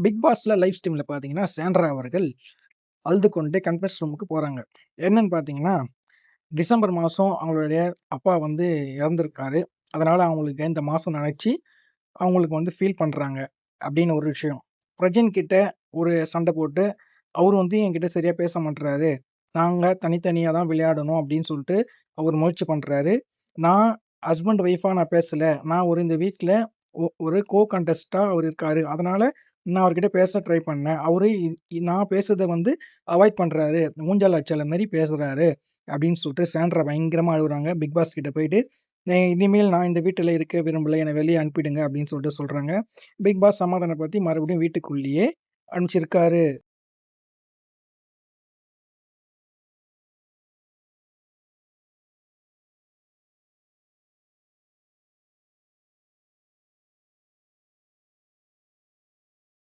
Big பாஸ்ல live ஸ்ட்ரீம்ல பார்த்தீங்கன்னா, Sandra அவர்கள் அழுது கொண்டே கன்ஃபெஸ் ரூமுக்கு போறாங்க. என்னன்னு பார்த்தீங்கன்னா, டிசம்பர் மாசம் அவங்களுடைய அப்பா வந்து இறந்திருக்காரு. அதனால அவங்களுக்கு இந்த மாசம் நெனச்சு அவங்களுக்கு வந்து ஃபீல் பண்றாங்க அப்படின்னு ஒரு விஷயம். பிரஜின் கிட்ட ஒரு சண்டை போட்டு, அவரு வந்து என்கிட்ட சரியா பேச மாட்றாரு. நாங்க தனித்தனியா தான் விளையாடணும் அப்படின்னு சொல்லிட்டு அவரு முயற்சி பண்றாரு. நான் ஹஸ்பண்ட் ஒய்ஃபா நான் பேசல. நான் இந்த வீட்ல ஒரு கண்டெஸ்ட்டா அவரு இருக்காரு. அதனால நான் அவர்கிட்ட பேச ட்ரை பண்ணேன். அவரு நான் பேசுறத வந்து அவாய்ட் பண்றாரு. மூஞ்சால அடிச்ச மாரி பேசுறாரு அப்படின்னு சொல்லிட்டு சாண்ட்ரா பயங்கரமா அழுவுறாங்க. பிக் பாஸ் கிட்ட போயிட்டு, இனிமேல் நான் இந்த வீட்டில இருக்க விரும்பல. என்ன வெளிய அனுப்பிடுங்க அப்படின்னு சொல்லிட்டு சொல்றாங்க. பிக் பாஸ் சமாதானப்படுத்தி மறுபடியும் வீட்டுக்குள்ளேயே அனுப்பிச்சிருக்காரு.